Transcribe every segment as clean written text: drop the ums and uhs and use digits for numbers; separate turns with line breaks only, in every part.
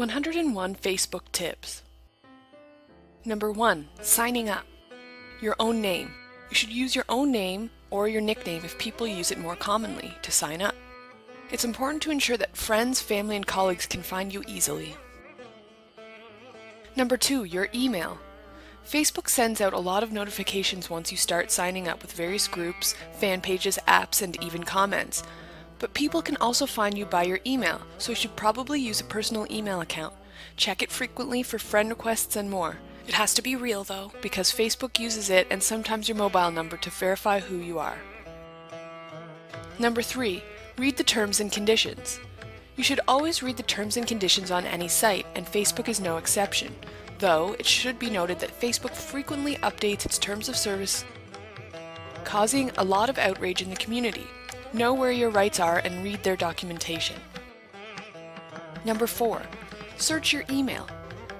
101 Facebook Tips. Number 1. Signing up. Your own name. You should use your own name or your nickname if people use it more commonly to sign up. It's important to ensure that friends, family, and colleagues can find you easily. Number 2. Your email. Facebook sends out a lot of notifications once you start signing up with various groups, fan pages, apps, and even comments. But people can also find you by your email, so you should probably use a personal email account. Check it frequently for friend requests and more. It has to be real though, because Facebook uses it and sometimes your mobile number to verify who you are. Number 3. Read the terms and conditions. You should always read the terms and conditions on any site, and Facebook is no exception. Though, it should be noted that Facebook frequently updates its terms of service, causing a lot of outrage in the community. Know where your rights are and read their documentation. Number 4. Search your email.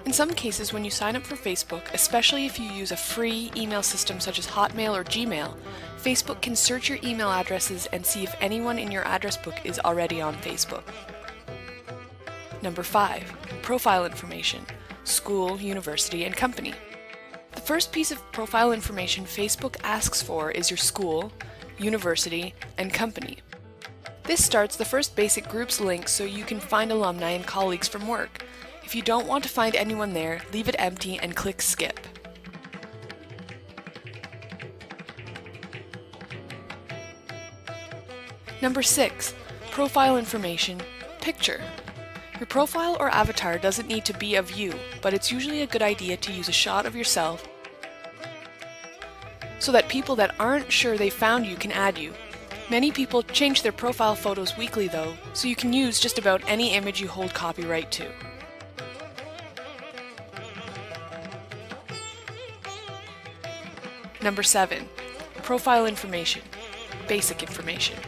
In some cases, when you sign up for Facebook, especially if you use a free email system such as Hotmail or Gmail, Facebook can search your email addresses and see if anyone in your address book is already on Facebook. Number 5. Profile information. School, university, and company. The first piece of profile information Facebook asks for is your school, university, and company. This starts the first basic groups link so you can find alumni and colleagues from work. If you don't want to find anyone there, leave it empty and click skip. Number 6. Profile information. Picture. Your profile or avatar doesn't need to be of you, but it's usually a good idea to use a shot of yourself so that people that aren't sure they found you can add you. Many people change their profile photos weekly though, so you can use just about any image you hold copyright to. Number 7. Profile information. Basic information.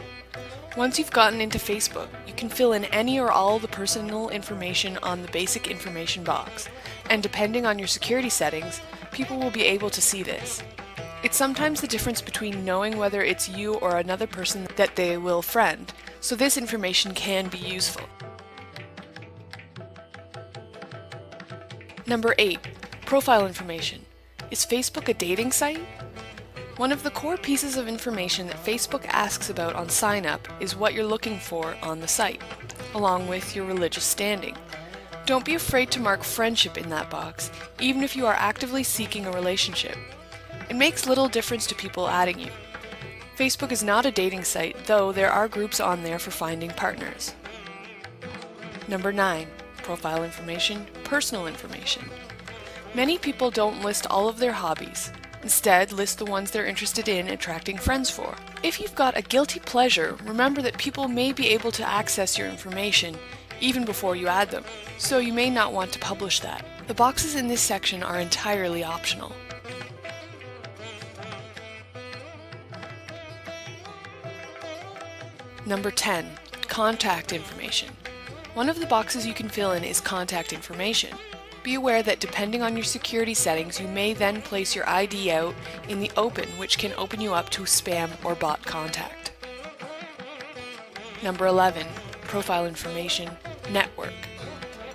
Once you've gotten into Facebook, you can fill in any or all the personal information on the basic information box, and depending on your security settings, people will be able to see this. It's sometimes the difference between knowing whether it's you or another person that they will friend, so this information can be useful. Number 8. Profile information. Is Facebook a dating site? One of the core pieces of information that Facebook asks about on sign up is what you're looking for on the site, along with your religious standing. Don't be afraid to mark friendship in that box, even if you are actively seeking a relationship. It makes little difference to people adding you. Facebook is not a dating site, though there are groups on there for finding partners. Number 9. Profile information, personal information. Many people don't list all of their hobbies. Instead, list the ones they're interested in attracting friends for. If you've got a guilty pleasure, remember that people may be able to access your information even before you add them, so you may not want to publish that. The boxes in this section are entirely optional. Number 10. Contact information. One of the boxes you can fill in is contact information. Be aware that depending on your security settings, you may then place your ID out in the open, which can open you up to spam or bot contact. Number 11. Profile information, network.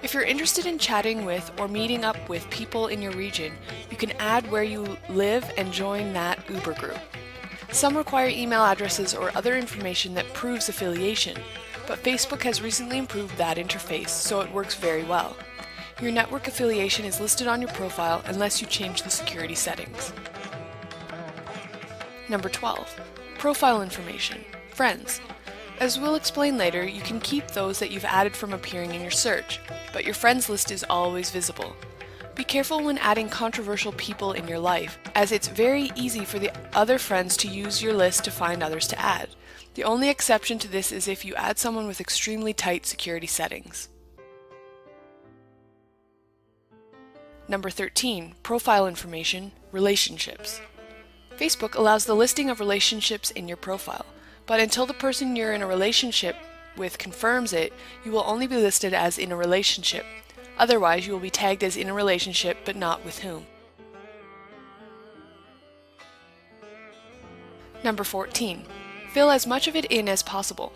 If you're interested in chatting with or meeting up with people in your region, you can add where you live and join that Uber group. Some require email addresses or other information that proves affiliation, but Facebook has recently improved that interface, so it works very well. Your network affiliation is listed on your profile unless you change the security settings. Number 12. Profile information, friends. As we'll explain later, you can keep those that you've added from appearing in your search, but your friends list is always visible. Be careful when adding controversial people in your life, as it's very easy for the other friends to use your list to find others to add. The only exception to this is if you add someone with extremely tight security settings. Number 13. Profile information, relationships. Facebook allows the listing of relationships in your profile, but until the person you're in a relationship with confirms it, you will only be listed as in a relationship. Otherwise, you will be tagged as in a relationship, but not with whom. Number 14. Fill as much of it in as possible.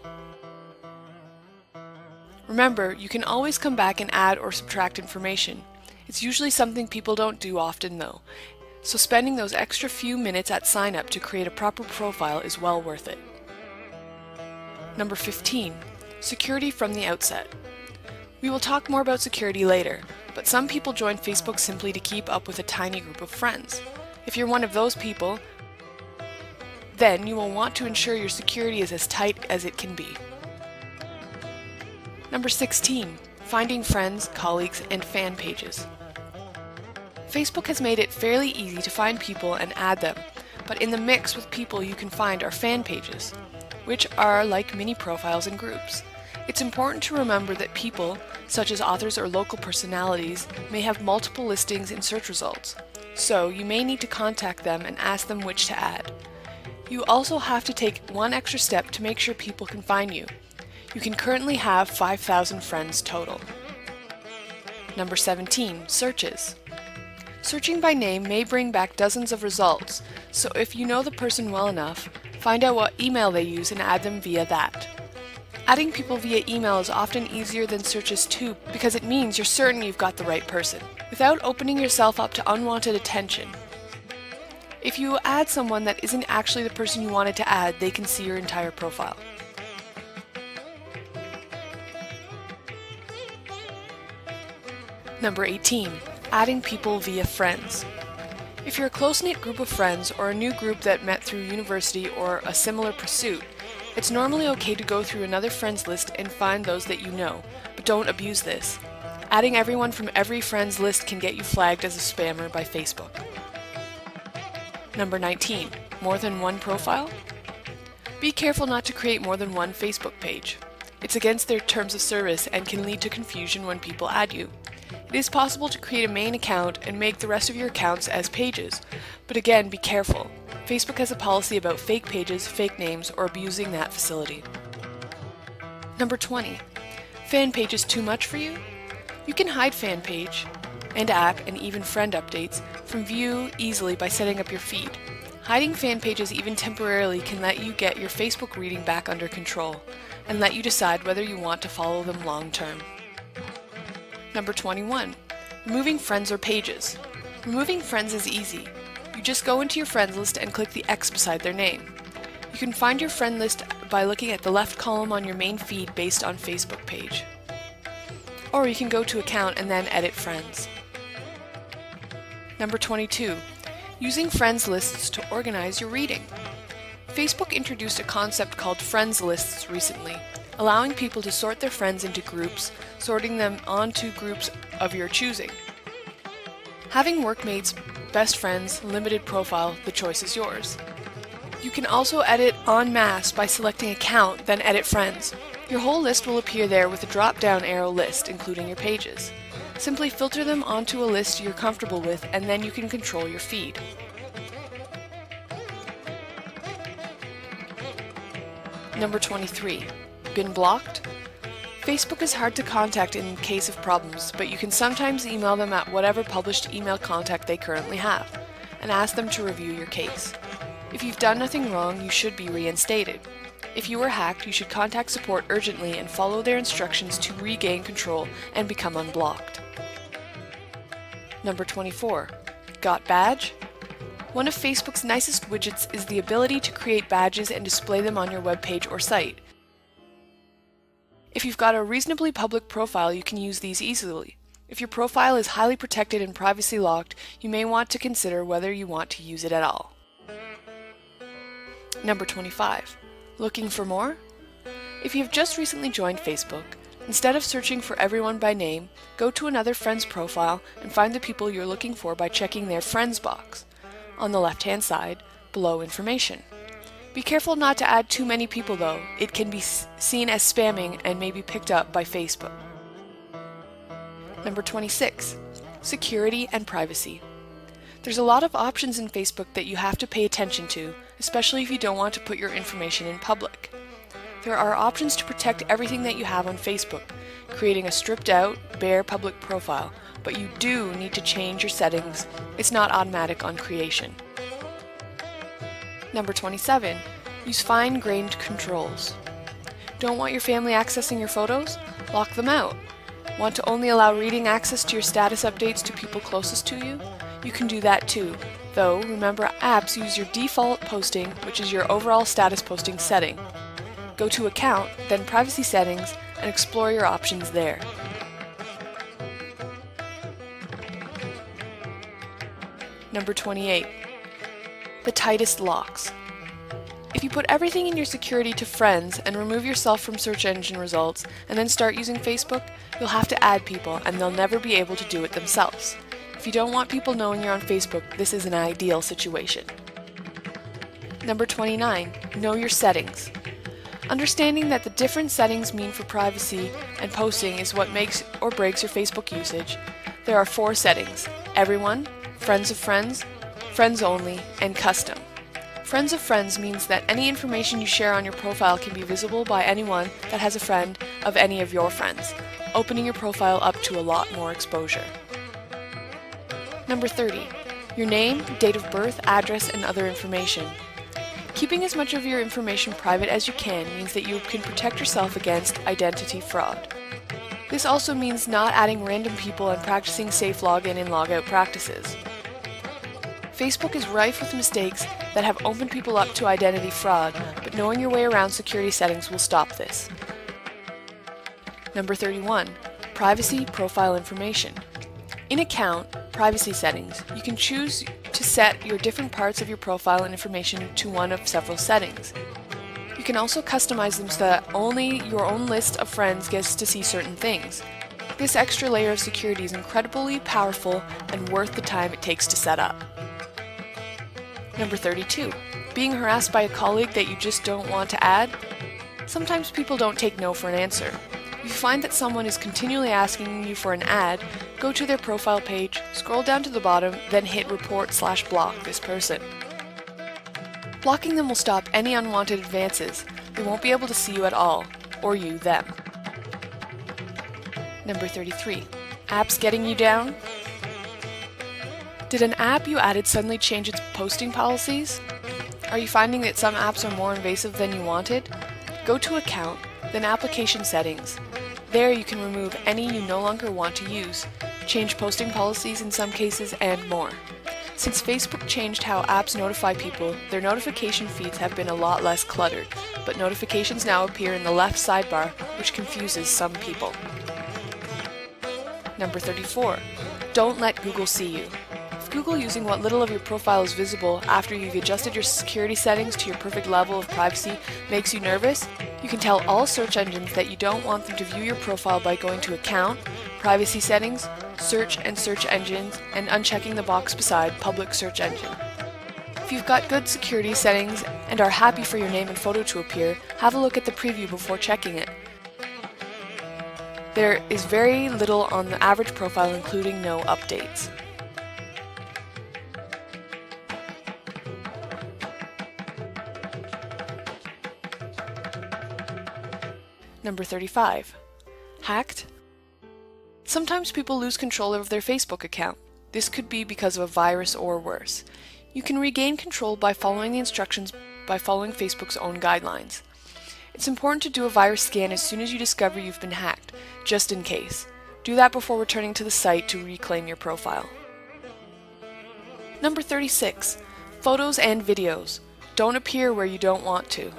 Remember, you can always come back and add or subtract information. It's usually something people don't do often though, so spending those extra few minutes at sign up to create a proper profile is well worth it. Number 15. Security from the outset. We will talk more about security later, but some people join Facebook simply to keep up with a tiny group of friends. If you're one of those people, then you will want to ensure your security is as tight as it can be. Number 16. Finding friends, colleagues, and fan pages. Facebook has made it fairly easy to find people and add them, but in the mix with people you can find are fan pages, which are like mini profiles and groups. It's important to remember that people, such as authors or local personalities, may have multiple listings in search results, so you may need to contact them and ask them which to add. You also have to take one extra step to make sure people can find you. You can currently have 5,000 friends total. Number 17. Searches. Searching by name may bring back dozens of results, so if you know the person well enough, find out what email they use and add them via that. Adding people via email is often easier than searches too, because it means you're certain you've got the right person, without opening yourself up to unwanted attention. If you add someone that isn't actually the person you wanted to add, they can see your entire profile. Number 18. Adding people via friends. If you're a close-knit group of friends or a new group that met through university or a similar pursuit, it's normally okay to go through another friends list and find those that you know, but don't abuse this. Adding everyone from every friends list can get you flagged as a spammer by Facebook. Number 19. More than one profile? Be careful not to create more than one Facebook page. It's against their terms of service and can lead to confusion when people add you. It is possible to create a main account and make the rest of your accounts as pages, but again, be careful. Facebook has a policy about fake pages, fake names, or abusing that facility. Number 20. Fan page is too much for you? You can hide fan page and app and even friend updates from view easily by setting up your feed. Hiding fan pages even temporarily can let you get your Facebook reading back under control and let you decide whether you want to follow them long term. Number 21. Removing friends or pages. Removing friends is easy. You just go into your friends list and click the X beside their name. You can find your friend list by looking at the left column on your main feed based on Facebook page. Or you can go to Account and then Edit Friends. Number 22. Using friends lists to organize your reading. Facebook introduced a concept called friends lists recently, allowing people to sort their friends into groups, sorting them onto groups of your choosing. Having workmates, best friends, limited profile, the choice is yours. You can also edit en masse by selecting Account, then Edit Friends. Your whole list will appear there with a drop-down arrow list, including your pages. Simply filter them onto a list you're comfortable with, and then you can control your feed. Number 23. Been blocked? Facebook is hard to contact in case of problems, but you can sometimes email them at whatever published email contact they currently have, and ask them to review your case. If you've done nothing wrong, you should be reinstated. If you were hacked, you should contact support urgently and follow their instructions to regain control and become unblocked. Number 24. Got badge? One of Facebook's nicest widgets is the ability to create badges and display them on your webpage or site. If you've got a reasonably public profile, you can use these easily. If your profile is highly protected and privacy locked, you may want to consider whether you want to use it at all. Number 25. Looking for more? If you've just recently joined Facebook, instead of searching for everyone by name, go to another friend's profile and find the people you're looking for by checking their friends box on the left-hand side below information. Be careful not to add too many people though. It can be seen as spamming and may be picked up by Facebook. Number 26. Security and privacy. There's a lot of options in Facebook that you have to pay attention to, especially if you don't want to put your information in public. There are options to protect everything that you have on Facebook, creating a stripped-out, bare public profile, but you do need to change your settings. It's not automatic on creation. Number 27. Use fine-grained controls. Don't want your family accessing your photos? Lock them out. Want to only allow reading access to your status updates to people closest to you? You can do that too, though remember apps use your default posting, which is your overall status posting setting. Go to Account, then Privacy Settings, and explore your options there. Number 28. The tightest locks. If you put everything in your security to friends and remove yourself from search engine results and then start using Facebook, you'll have to add people and they'll never be able to do it themselves. If you don't want people knowing you're on Facebook, this is an ideal situation. Number 29. Know your settings. Understanding that the different settings mean for privacy and posting is what makes or breaks your Facebook usage. There are 4 settings: Everyone, Friends of Friends, Friends Only, and Custom. Friends of Friends means that any information you share on your profile can be visible by anyone that has a friend of any of your friends, opening your profile up to a lot more exposure. Number 30. Your name, date of birth, address, and other information. Keeping as much of your information private as you can means that you can protect yourself against identity fraud. This also means not adding random people and practicing safe login and logout practices. Facebook is rife with mistakes that have opened people up to identity fraud, but knowing your way around security settings will stop this. Number 31. Privacy profile information. In Account, Privacy Settings, you can choose to set your different parts of your profile and information to one of several settings. You can also customize them so that only your own list of friends gets to see certain things. This extra layer of security is incredibly powerful and worth the time it takes to set up. Number 32. Being harassed by a colleague that you just don't want to add? Sometimes people don't take no for an answer. If you find that someone is continually asking you for an ad, go to their profile page, scroll down to the bottom, then hit report/block this person. Blocking them will stop any unwanted advances. They won't be able to see you at all, or you them. Number 33. Apps getting you down? Did an app you added suddenly change its posting policies? Are you finding that some apps are more invasive than you wanted? Go to Account, then Application Settings. There you can remove any you no longer want to use, change posting policies in some cases, and more. Since Facebook changed how apps notify people, their notification feeds have been a lot less cluttered, but notifications now appear in the left sidebar, which confuses some people. Number 34. Don't let Google see you. If Google using what little of your profile is visible after you've adjusted your security settings to your perfect level of privacy makes you nervous, you can tell all search engines that you don't want them to view your profile by going to Account, Privacy Settings, Search and Search Engines, and unchecking the box beside Public Search Engine. If you've got good security settings and are happy for your name and photo to appear, have a look at the preview before checking it. There is very little on the average profile, including no updates. Number 35. Hacked? Sometimes people lose control of their Facebook account. This could be because of a virus or worse. You can regain control by following the instructions by following Facebook's own guidelines. It's important to do a virus scan as soon as you discover you've been hacked, just in case. Do that before returning to the site to reclaim your profile. Number 36. Photos and videos. Don't appear where you don't want to.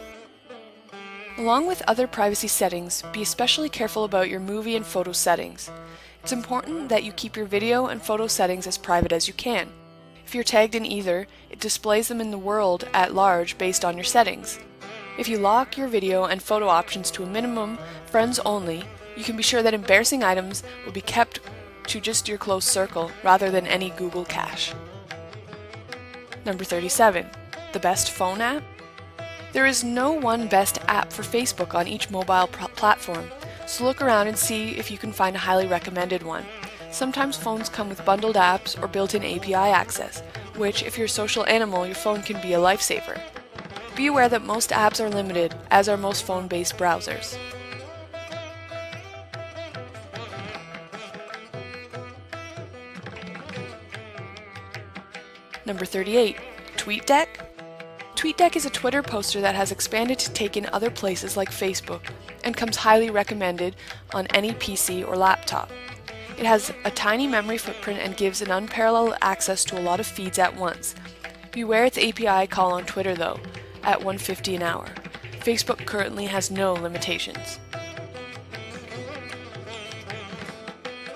Along with other privacy settings, be especially careful about your movie and photo settings. It's important that you keep your video and photo settings as private as you can. If you're tagged in either, it displays them in the world at large based on your settings. If you lock your video and photo options to a minimum, friends only, you can be sure that embarrassing items will be kept to just your close circle rather than any Google cache. Number 37. The best phone app? There is no one best app for Facebook on each mobile platform, so look around and see if you can find a highly recommended one. Sometimes phones come with bundled apps or built-in API access, which, if you're a social animal, your phone can be a lifesaver. Be aware that most apps are limited, as are most phone-based browsers. Number 38. TweetDeck? TweetDeck is a Twitter poster that has expanded to take in other places like Facebook. and comes highly recommended on any PC or laptop. It has a tiny memory footprint and gives an unparalleled access to a lot of feeds at once. Beware its API call on Twitter though, at 150 an hour. Facebook currently has no limitations.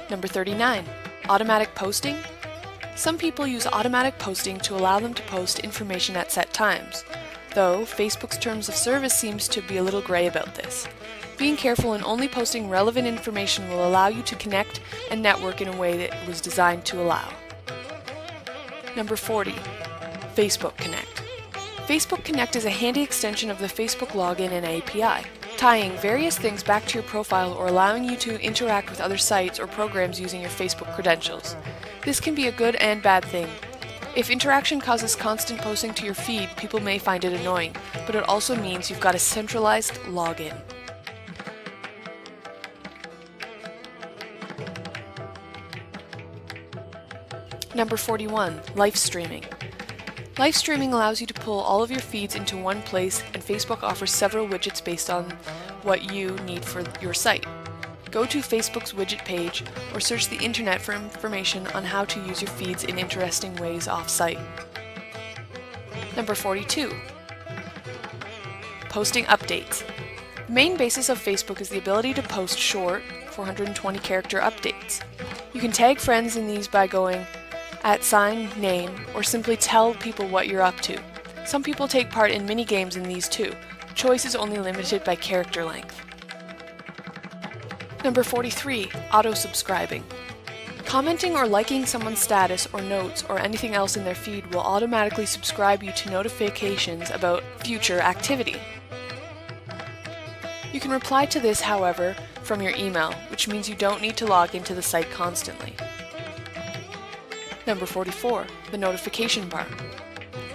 Number 39. Automatic posting. Some people use automatic posting to allow them to post information at set times, though Facebook's terms of service seems to be a little gray about this. Being careful and only posting relevant information will allow you to connect and network in a way that it was designed to allow. Number 40. Facebook Connect. Facebook Connect is a handy extension of the Facebook login and API, tying various things back to your profile or allowing you to interact with other sites or programs using your Facebook credentials. This can be a good and bad thing. If interaction causes constant posting to your feed, people may find it annoying, but it also means you've got a centralized login. Number 41. Live streaming. Live streaming allows you to pull all of your feeds into one place, and Facebook offers several widgets based on what you need for your site. Go to Facebook's widget page or search the internet for information on how to use your feeds in interesting ways off-site. Number 42. Posting updates. The main basis of Facebook is the ability to post short, 420-character updates. You can tag friends in these by going @name or simply tell people what you're up to. Some people take part in mini games in these too. Choice is only limited by character length. Number 43. Auto-subscribing. Commenting or liking someone's status or notes or anything else in their feed will automatically subscribe you to notifications about future activity. You can reply to this, however, from your email, which means you don't need to log into the site constantly. Number 44. The notification bar.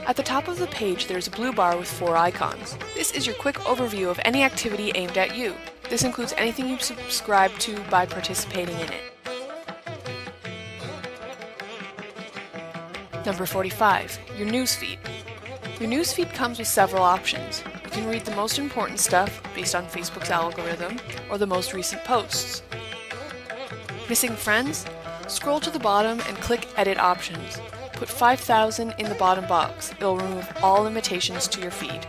At the top of the page there is a blue bar with 4 icons. This is your quick overview of any activity aimed at you. This includes anything you subscribe to by participating in it. Number 45. Your newsfeed. Your newsfeed comes with several options. You can read the most important stuff based on Facebook's algorithm or the most recent posts. Missing friends? Scroll to the bottom and click Edit Options. Put 5,000 in the bottom box. It will remove all limitations to your feed.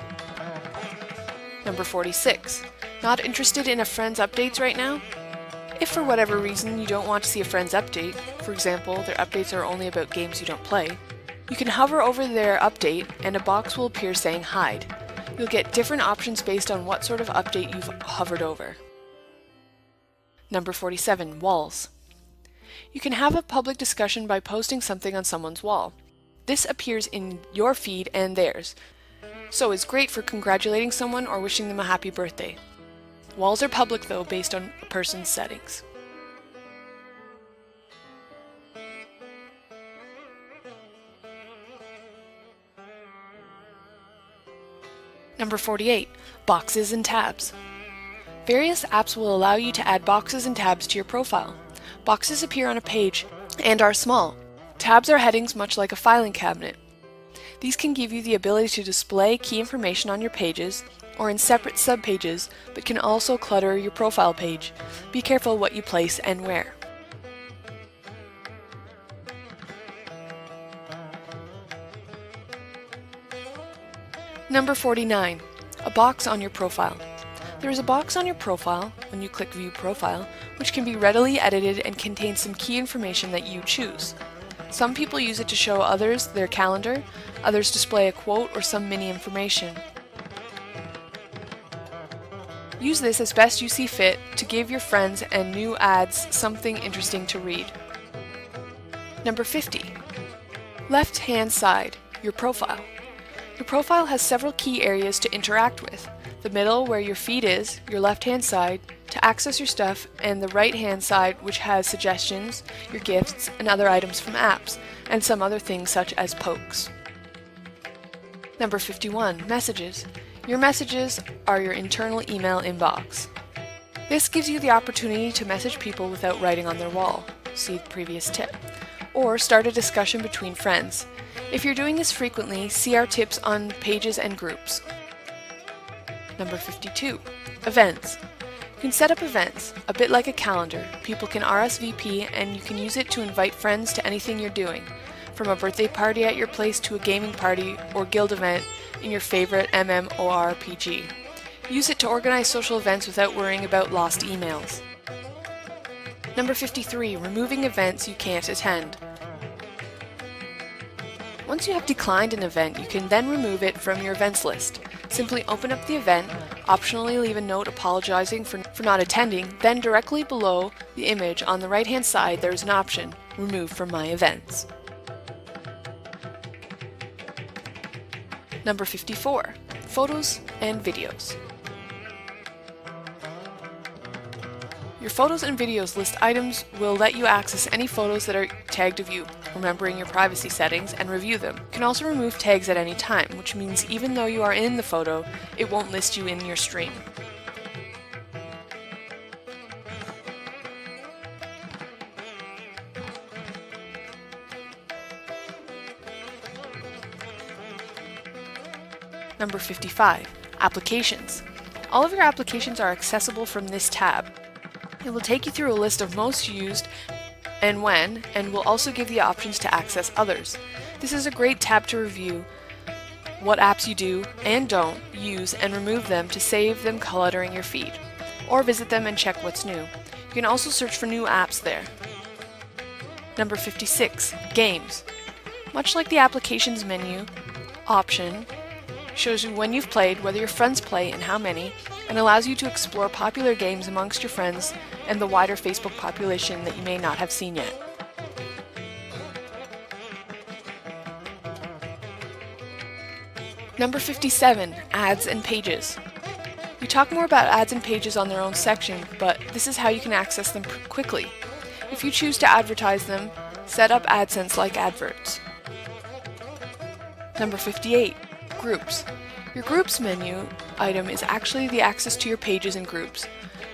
Number 46. Not interested in a friend's updates right now? If for whatever reason you don't want to see a friend's update, for example, their updates are only about games you don't play, you can hover over their update and a box will appear saying Hide. You'll get different options based on what sort of update you've hovered over. Number 47. Walls. You can have a public discussion by posting something on someone's wall. This appears in your feed and theirs, so is great for congratulating someone or wishing them a happy birthday. Walls are public though, based on a person's settings. Number 48. Boxes and tabs. Various apps will allow you to add boxes and tabs to your profile. Boxes appear on a page and are small. Tabs are headings much like a filing cabinet. These can give you the ability to display key information on your pages or in separate subpages, but can also clutter your profile page. Be careful what you place and where. Number 49. A box on your profile. There is a box on your profile, when you click View Profile, which can be readily edited and contains some key information that you choose. Some people use it to show others their calendar, others display a quote or some mini information. Use this as best you see fit to give your friends and new ads something interesting to read. Number 50. Left-hand side, your profile. Your profile has several key areas to interact with. The middle, where your feed is, your left-hand side, to access your stuff, and the right-hand side, which has suggestions, your gifts, and other items from apps, and some other things such as pokes. Number 51. Messages. Your messages are your internal email inbox. This gives you the opportunity to message people without writing on their wall, see the previous tip, or start a discussion between friends. If you're doing this frequently, see our tips on pages and groups. Number 52. Events. You can set up events, a bit like a calendar. People can RSVP and you can use it to invite friends to anything you're doing, from a birthday party at your place to a gaming party or guild event in your favorite MMORPG. Use it to organize social events without worrying about lost emails. Number 53, removing events you can't attend. Once you have declined an event, you can then remove it from your events list. Simply open up the event, optionally leave a note apologizing for not attending, then directly below the image on the right-hand side there is an option, Remove from my events. Number 54, photos and videos. Your photos and videos list items will let you access any photos that are tagged of you, remembering your privacy settings, and review them. You can also remove tags at any time, which means even though you are in the photo, it won't list you in your stream. Number 55, applications. All of your applications are accessible from this tab. It will take you through a list of most used and when, and will also give you options to access others. This is a great tab to review what apps you do and don't use and remove them to save them cluttering your feed, or visit them and check what's new. You can also search for new apps there. Number 56, games. Much like the applications menu option, shows you when you've played, whether your friends play, and how many, and allows you to explore popular games amongst your friends and the wider Facebook population that you may not have seen yet. Number 57, ads and pages. We talk more about ads and pages on their own section, but this is how you can access them quickly. If you choose to advertise them, set up AdSense like adverts. Number 58, groups. Your groups menu item is actually the access to your pages and groups.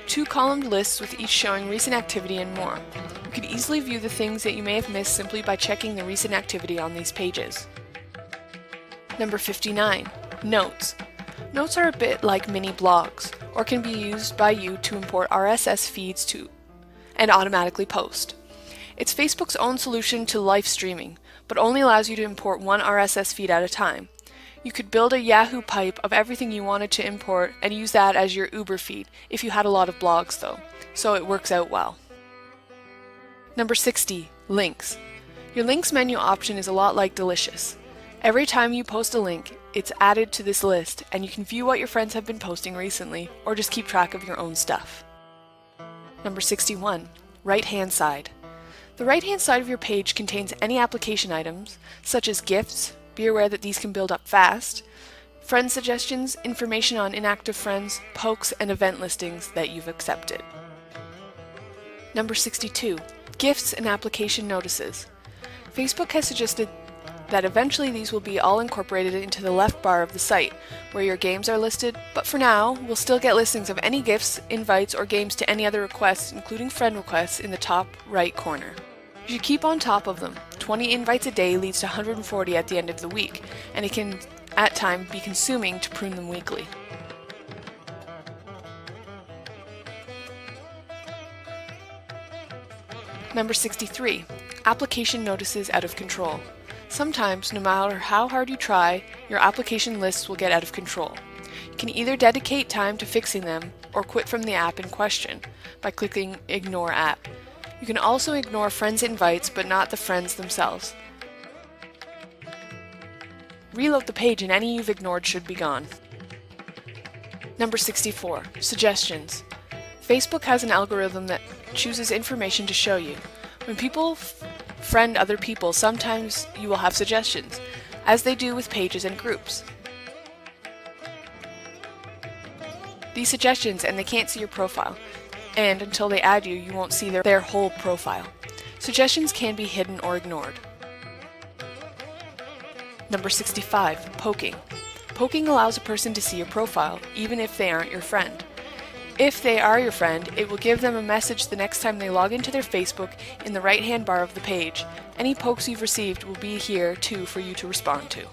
Two-columned lists with each showing recent activity and more. You can easily view the things that you may have missed simply by checking the recent activity on these pages. Number 59, notes. Notes are a bit like mini blogs, or can be used by you to import RSS feeds to and automatically post. It's Facebook's own solution to live streaming, but only allows you to import one RSS feed at a time. You could build a Yahoo pipe of everything you wanted to import and use that as your Uber feed if you had a lot of blogs though, so it works out well. Number 60, links. Your links menu option is a lot like Delicious. Every time you post a link, it's added to this list and you can view what your friends have been posting recently or just keep track of your own stuff. Number 61, right-hand side. The right-hand side of your page contains any application items, such as gifts. Be aware that these can build up fast, friend suggestions, information on inactive friends, pokes, and event listings that you've accepted. Number 62, gifts and application notices. Facebook has suggested that eventually these will be all incorporated into the left bar of the site, where your games are listed, but for now, we'll still get listings of any gifts, invites, or games to any other requests, including friend requests, in the top right corner. You should keep on top of them. 20 invites a day leads to 140 at the end of the week, and it can, at times, be consuming to prune them weekly. Number 63, application notices out of control. Sometimes, no matter how hard you try, your application lists will get out of control. You can either dedicate time to fixing them or quit from the app in question by clicking Ignore App. You can also ignore friends' invites, but not the friends themselves. Reload the page and any you've ignored should be gone. Number 64, suggestions. Facebook has an algorithm that chooses information to show you. When people friend other people, sometimes you will have suggestions, as they do with pages and groups. These suggestions, and they can't see your profile, and until they add you, you won't see their whole profile. Suggestions can be hidden or ignored. Number 65, poking. Poking allows a person to see your profile, even if they aren't your friend. If they are your friend, it will give them a message the next time they log into their Facebook in the right-hand bar of the page. Any pokes you've received will be here too for you to respond to.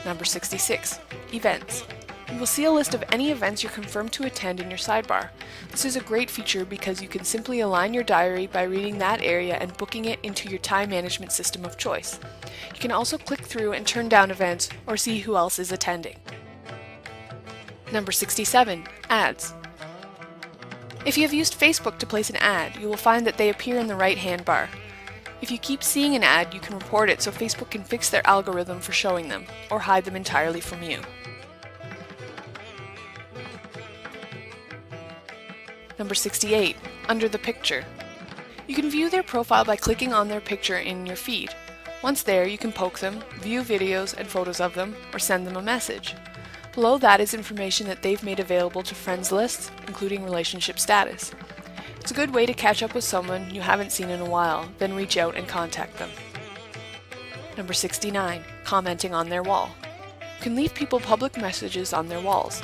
Number 66, events. You will see a list of any events you're confirmed to attend in your sidebar. This is a great feature because you can simply align your diary by reading that area and booking it into your time management system of choice. You can also click through and turn down events or see who else is attending. Number 67, ads. If you have used Facebook to place an ad, you will find that they appear in the right-hand bar. If you keep seeing an ad, you can report it so Facebook can fix their algorithm for showing them, or hide them entirely from you. Number 68, under the picture. You can view their profile by clicking on their picture in your feed. Once there, you can poke them, view videos and photos of them, or send them a message. Below that is information that they've made available to friends lists, including relationship status. It's a good way to catch up with someone you haven't seen in a while, then reach out and contact them. Number 69, commenting on their wall. You can leave people public messages on their walls,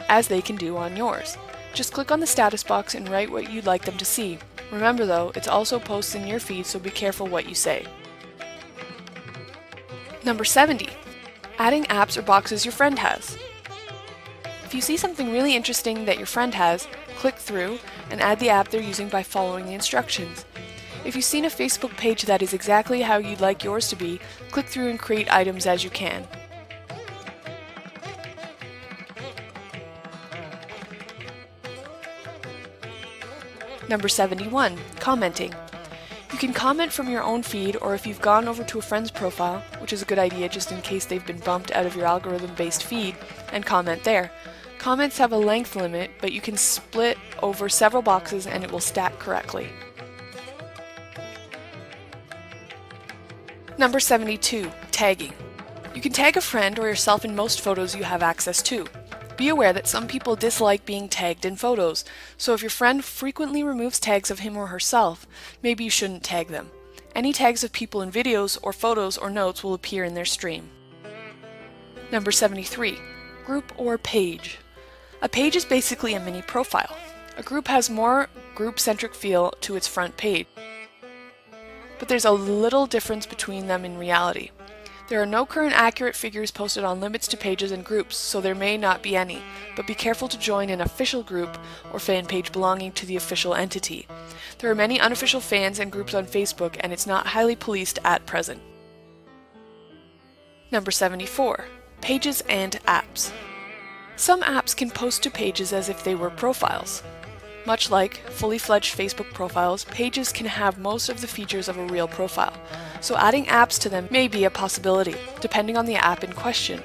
as they can do on yours. Just click on the status box and write what you'd like them to see. Remember though, it's also posts in your feed, so be careful what you say. Number 70, adding apps or boxes your friend has. If you see something really interesting that your friend has, click through and add the app they're using by following the instructions. If you've seen a Facebook page that is exactly how you'd like yours to be, click through and create items as you can. Number 71, commenting. You can comment from your own feed, or if you've gone over to a friend's profile, which is a good idea just in case they've been bumped out of your algorithm-based feed, and comment there. Comments have a length limit, but you can split over several boxes and it will stack correctly. Number 72, tagging. You can tag a friend or yourself in most photos you have access to. Be aware that some people dislike being tagged in photos, so if your friend frequently removes tags of him or herself, maybe you shouldn't tag them. Any tags of people in videos or photos or notes will appear in their stream. Number 73, group or page. A page is basically a mini profile. A group has more group-centric feel to its front page, but there's a little difference between them in reality. There are no current accurate figures posted on limits to pages and groups, so there may not be any, but be careful to join an official group or fan page belonging to the official entity. There are many unofficial fans and groups on Facebook, and it's not highly policed at present. Number 74, pages and apps. Some apps can post to pages as if they were profiles. Much like fully fledged Facebook profiles, pages can have most of the features of a real profile, so adding apps to them may be a possibility, depending on the app in question.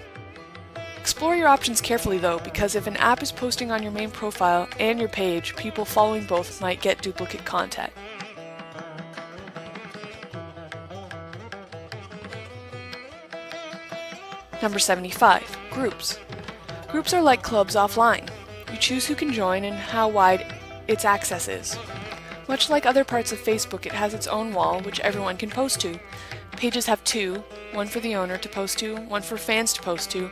Explore your options carefully though, because if an app is posting on your main profile and your page, people following both might get duplicate content. Number 75, groups. Groups are like clubs offline. You choose who can join and how wide its access is. Much like other parts of Facebook, it has its own wall, which everyone can post to. Pages have two, one for the owner to post to, one for fans to post to,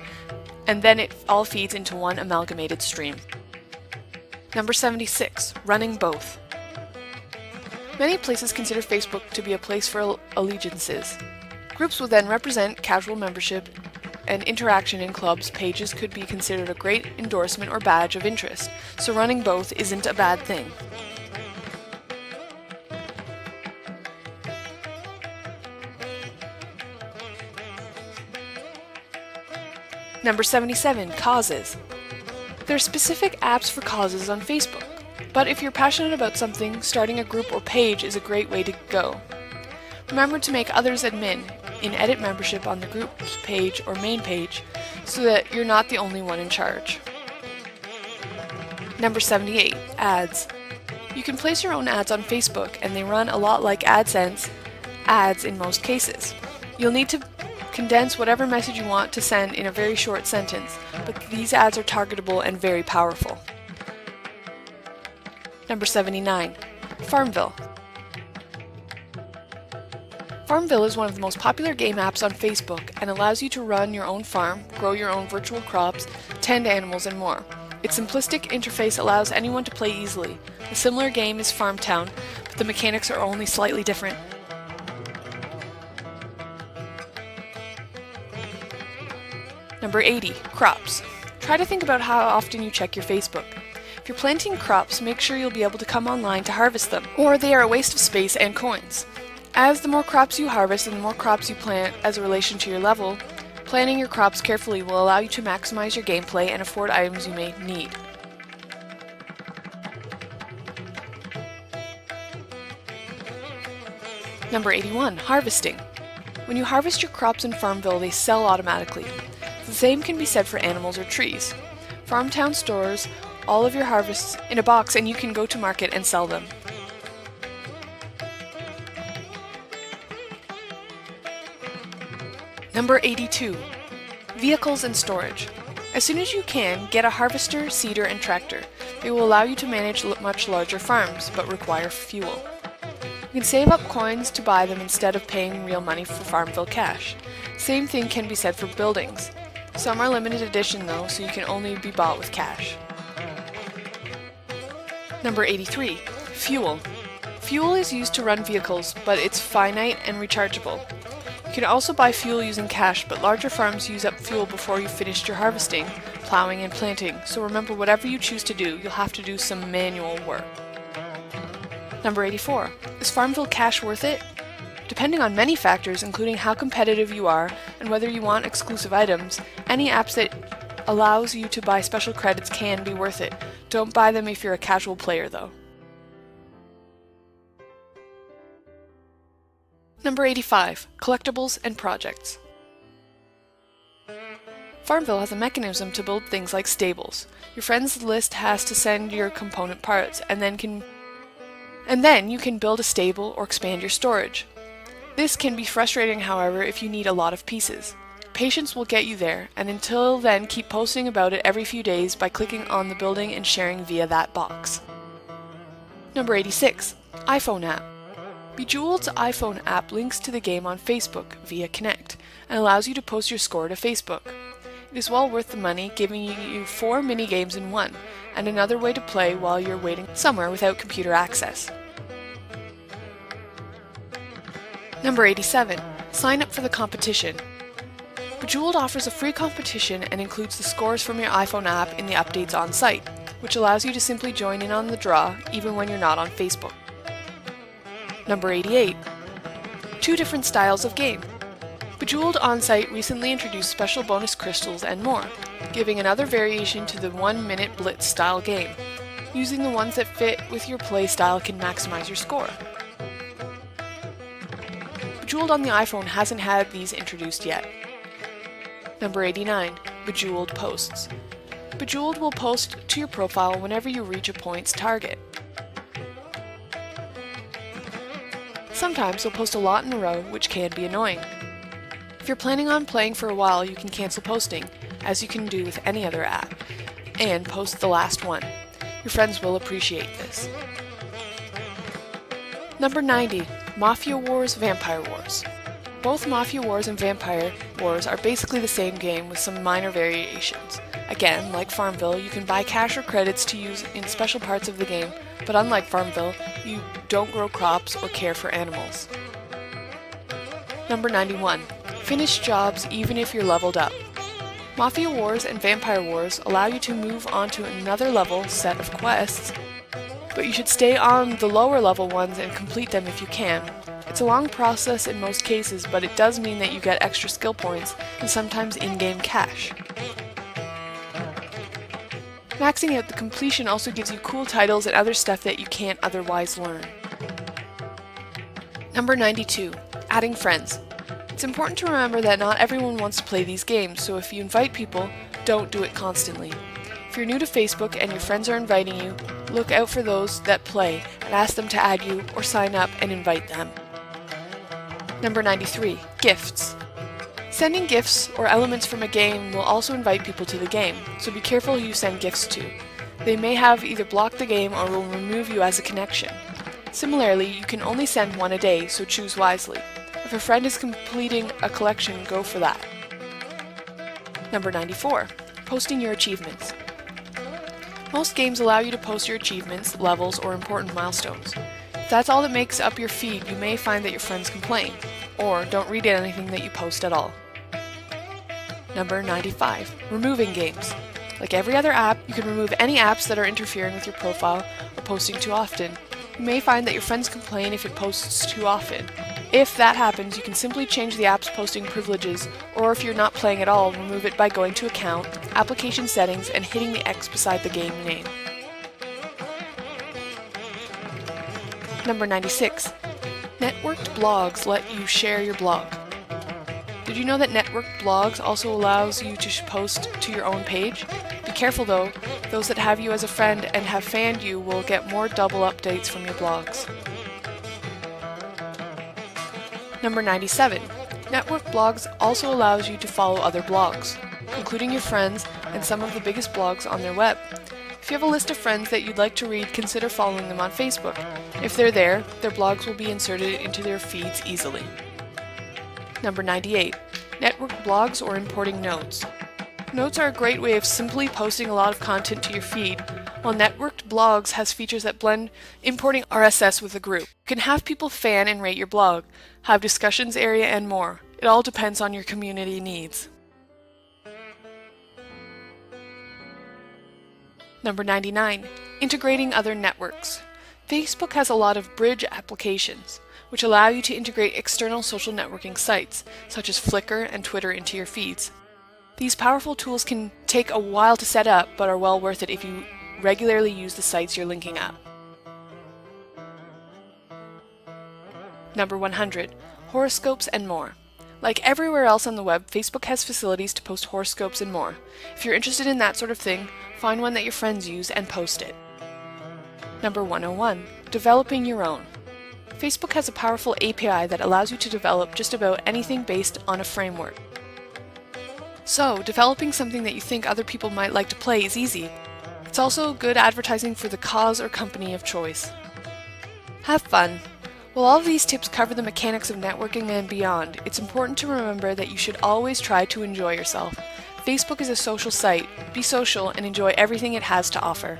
and then it all feeds into one amalgamated stream. Number 76, running both. Many places consider Facebook to be a place for allegiances. Groups will then represent casual membership and interaction in clubs. Pages could be considered a great endorsement or badge of interest, so running both isn't a bad thing. Number 77, causes. There are specific apps for causes on Facebook, but if you're passionate about something, starting a group or page is a great way to go. Remember to make others admin in edit membership on the group's page or main page, so that you're not the only one in charge. Number 78, ads. You can place your own ads on Facebook, and they run a lot like AdSense ads in most cases. You'll need to condense whatever message you want to send in a very short sentence, but these ads are targetable and very powerful. Number 79, Farmville. Farmville is one of the most popular game apps on Facebook and allows you to run your own farm, grow your own virtual crops, tend animals, and more. Its simplistic interface allows anyone to play easily. A similar game is Farmtown, but the mechanics are only slightly different. Number 80, crops. Try to think about how often you check your Facebook. If you're planting crops, make sure you'll be able to come online to harvest them, or they are a waste of space and coins. As the more crops you harvest and the more crops you plant as a relation to your level, planning your crops carefully will allow you to maximize your gameplay and afford items you may need. Number 81, harvesting. When you harvest your crops in Farmville, they sell automatically. The same can be said for animals or trees. Farmtown stores all of your harvests in a box and you can go to market and sell them. Number 82, vehicles and storage. As soon as you can, get a harvester, seeder, and tractor. They will allow you to manage much larger farms, but require fuel. You can save up coins to buy them instead of paying real money for Farmville cash. Same thing can be said for buildings. Some are limited edition though, so you can only be bought with cash. Number 83, fuel. Fuel is used to run vehicles, but it's finite and rechargeable. You can also buy fuel using cash, but larger farms use up fuel before you've finished your harvesting, plowing, and planting, so remember whatever you choose to do, you'll have to do some manual work. Number 84, is Farmville cash worth it? Depending on many factors, including how competitive you are and whether you want exclusive items, any apps that allows you to buy special credits can be worth it. Don't buy them if you're a casual player though. Number 85, collectibles and projects. Farmville has a mechanism to build things like stables. Your friends list has to send your component parts, and then you can build a stable or expand your storage. This can be frustrating, however, if you need a lot of pieces. Patience will get you there, and until then keep posting about it every few days by clicking on the building and sharing via that box. Number 86, iPhone app. Bejeweled's iPhone app links to the game on Facebook via Connect and allows you to post your score to Facebook. It is well worth the money, giving you 4 mini-games in one, and another way to play while you're waiting somewhere without computer access. Number 87, sign up for the competition. Bejeweled offers a free competition and includes the scores from your iPhone app in the updates on site, which allows you to simply join in on the draw even when you're not on Facebook. Number 88, 2 different styles of game. Bejeweled On-Site recently introduced special bonus crystals and more, giving another variation to the 1-minute blitz style game. Using the ones that fit with your play style can maximize your score. Bejeweled on the iPhone hasn't had these introduced yet. Number 89, Bejeweled Posts. Bejeweled will post to your profile whenever you reach a points target. Sometimes you'll post a lot in a row, which can be annoying. If you're planning on playing for a while, you can cancel posting, as you can do with any other app, and post the last one. Your friends will appreciate this. Number 90, Mafia Wars, Vampire Wars. Both Mafia Wars and Vampire Wars are basically the same game with some minor variations. Again, like Farmville, you can buy cash or credits to use in special parts of the game, but unlike Farmville, you don't grow crops or care for animals. Number 91, finish jobs even if you're leveled up. Mafia Wars and Vampire Wars allow you to move on to another level set of quests, but you should stay on the lower level ones and complete them if you can. It's a long process in most cases, but it does mean that you get extra skill points and sometimes in-game cash. Maxing out the completion also gives you cool titles and other stuff that you can't otherwise learn. Number 92, adding friends. It's important to remember that not everyone wants to play these games, so if you invite people, don't do it constantly. If you're new to Facebook and your friends are inviting you, look out for those that play and ask them to add you or sign up and invite them. Number 93, gifts. Sending gifts or elements from a game will also invite people to the game, so be careful who you send gifts to. They may have either blocked the game or will remove you as a connection. Similarly, you can only send one a day, so choose wisely. If a friend is completing a collection, go for that. Number 94, posting your achievements. Most games allow you to post your achievements, levels, or important milestones. If that's all that makes up your feed, you may find that your friends complain, or don't read anything that you post at all. Number 95. Removing games. Like every other app, you can remove any apps that are interfering with your profile or posting too often. You may find that your friends complain if it posts too often. If that happens, you can simply change the app's posting privileges, or if you're not playing at all, remove it by going to Account, Application Settings, and hitting the X beside the game name. Number 96. Networked blogs let you share your blog. Did you know that networked blogs also allows you to post to your own page? Be careful though, those that have you as a friend and have fanned you will get more double updates from your blogs. Number 97. Networked blogs also allows you to follow other blogs, including your friends and some of the biggest blogs on their web. If you have a list of friends that you'd like to read, consider following them on Facebook. If they're there, their blogs will be inserted into their feeds easily. Number 98. Networked blogs or importing notes. Notes are a great way of simply posting a lot of content to your feed, while networked blogs has features that blend importing RSS with a group. You can have people fan and rate your blog, have discussions area, and more. It all depends on your community needs. Number 99. Integrating other networks. Facebook has a lot of bridge applications, which allow you to integrate external social networking sites, such as Flickr and Twitter, into your feeds. These powerful tools can take a while to set up, but are well worth it if you regularly use the sites you're linking up. Number 100. Horoscopes and more. Like everywhere else on the web, Facebook has facilities to post horoscopes and more. If you're interested in that sort of thing, find one that your friends use and post it. Number 101. Developing your own. Facebook has a powerful API that allows you to develop just about anything based on a framework. So, developing something that you think other people might like to play is easy. It's also good advertising for the cause or company of choice. Have fun. While all of these tips cover the mechanics of networking and beyond, it's important to remember that you should always try to enjoy yourself. Facebook is a social site. Be social and enjoy everything it has to offer.